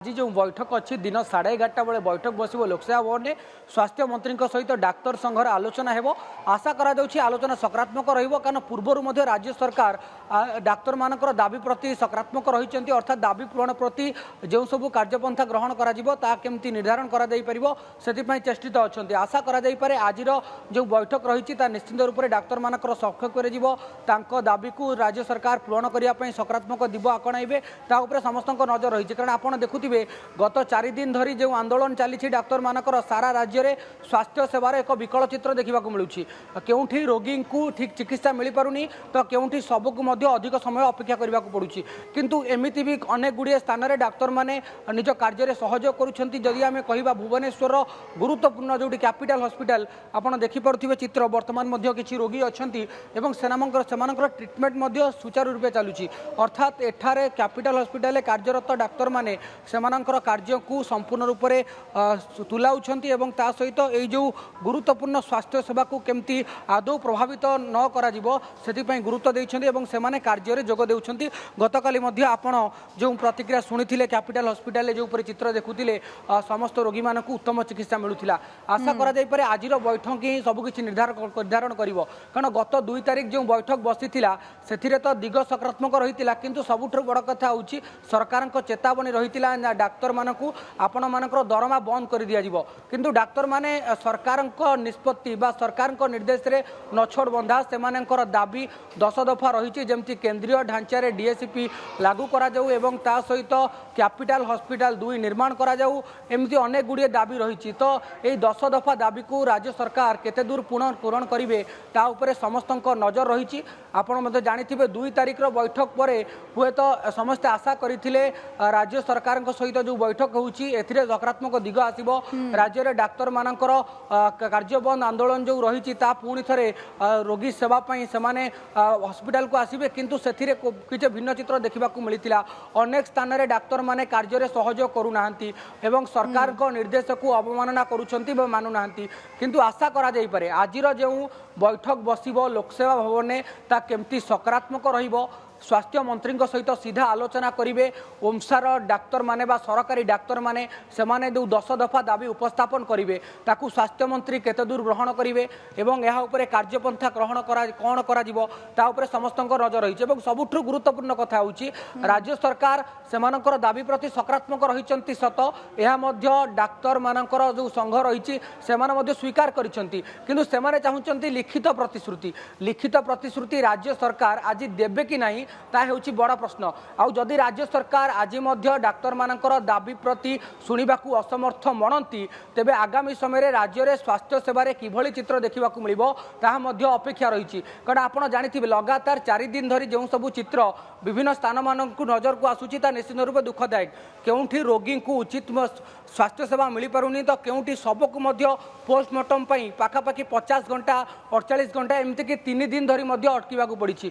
आज जो बैठक अच्छी दिन 11:30 बेले बैठक बस लोकसेवा भवन में स्वास्थ्य मंत्री सहित डाक्तर संघर आलोचना हो आशा करा आलोचना सकारात्मक कारण पूर्वर राज्य सरकार डाक्तर मान दाबी प्रति सकारात्मक रही अर्थात दाबी पूरण प्रति जो सब कार्यपंथा ग्रहण करमती निर्धारण कर चेष्टित अच्छा आशा करे आज जो बैठक रही निश्चित रूप से डाक्तर मान सक्षक दाबी को राज्य सरकार पूरण करने सकारात्मक दिव आपणाइबे समस्त नजर रही कारण आप देखुते गत 4 दिन धरी जो आंदोलन चली डाक्तर मानकर सारा राज्य में स्वास्थ्य सेवार एक विकल चित्र देखा मिलूँ केउठी रोगी को ठीक चिकित्सा मिल पारुनी तो केउठी सबको अधिक समय अपेक्षा करने को पड़ुछि किंतु एमिति भी अनेक गुड़िए स्थान में डाक्तर माने निज कार्य सहयोग करुछंती जदि आमे कहिबा भुवनेश्वर गुरुत्वपूर्ण जो कैपिटल हॉस्पिटल आपण देखि परुथिबे चित्र वर्तमान किछि रोगी अछंती एवं सेमानकर ट्रीटमेंट सुचारू रूपे चलुछि अर्थात एठारे कैपिटल हॉस्पिटल कार्यरत डाक्तर माने सेमानकर कार्य को संपूर्ण रूप से तुलाउछंती एवं ता सहित ये जो गुरुत्वपूर्ण स्वास्थ्य सेवा को केमती आदौ प्रभावित न करा जिवो सेतिपई गुरुत्व देइछंती एवं सेमाने कार्य रे जोग देउछंती गतकाली मध्य आपण जो प्रतिक्रिया शुणिथिले कैपिटल हॉस्पिटल जो ऊपर चित्र देखुथिले समस्त रोगी मानकु उत्तम चिकित्सा मिलुथिला आशा करा जाई पारे आजिर बैठक ही सबकिछि निर्धारण करिवो कारण गत 2 तारिख जो बैठक बसिथिला सेथिरे तो दिग सकारात्मक रहितिला किंतु सबुठु बड़ कथा होउछि सरकारक चेतावनी रहितिला डाक्तर मानकु आपण मानकर दरमा बंद कर दिया जिवो किंतु डाक्तर माने सरकार निष्पत्ति बा सरकार निर्देश रे नछोड़ बंधा सेमानकर दाबी 10 दफा रही जमती केंद्रीय ढांचारे डीएसपी लागू करा जाऊ एवं ता सहित कैपिटल हॉस्पिटल 2 निर्माण करा जाऊ एमती अनेक गुड़िए दाबी रही तो यही 10 दफा दाबी को राज्य सरकार केते दूर पूरण करेंगे ता उपरे समस्त नजर रही आपण जानिथिबे 2 तारिख बैठक पर हुए तो समस्ते आशा करथिले राज्य सरकार सहित जो बैठक होउची एथिरे सकारात्मक दिग आसीबो राज्य रे डाक्तर मानकर कार्य बंद आंदोलन जो रही पुणी थे रोगी सेवा पई सेमाने हॉस्पिटल को आसीबे किंतु सेथिरे किछ भिन्न चित्र देखा मिलता अनेक स्थान रे डाक्तर माने कार्य रे सहयोग करू नाहंती एवं सरकार को निर्देश को अवमानना करूछंती बा मानु नाहंती किंतु आशा करा जाई पारे आजिर जो बैठक बसिबो लोकसेवा भवन में ता केमती सकारात्मक रहिबो स्वास्थ्य मंत्री सहित सीधा आलोचना करेंगे ओमसार डाक्तर माने बा सरकारी डाक्तर माने सेमाने जो 10 दफा दाबी उपस्थापन करेंगे ताकू स्वास्थ्य मंत्री केते दूर ग्रहण करेंगे एवं यह उपरे कार्यपंथा ग्रहण कौन कर समस्त नजर रही सबुठु गुरुत्वपूर्ण कथा होची राज्य सरकार सेमानकर दाबी प्रति सकारात्मक रही सत यह डाक्तर मानकर जो संघ रही स्वीकार करिसेंती किंतु सेमाने चाहूचंती लिखित प्रतिश्रुति राज्य सरकार आज देबे कि नहीं ता हेउची बड़ा प्रश्न आउ जदि राज्य सरकार आज डाक्तर मानकर दाबी प्रति शुणिबाकू असमर्थ मनती तेबे आगामी समय राज्य में स्वास्थ्य सेवार किभली चित्र देखा मिलिबो ताहा मध्य अपेक्षा रही कारण आपड़ जानिथिबे लगातार 4 दिन धरी जो सब चित्र विभिन्न स्थान मानक नजर को आसूची ता निश्चित रूप दुखदायक केउठी रोगी को उचित स्वास्थ्य सेवा मिल पारुनी तो केउठी सबको पोस्टमार्टम पाखापाखि 50 घंटा 48 घंटा एमती कि 3 दिन धरी अटकीबा पड़ी।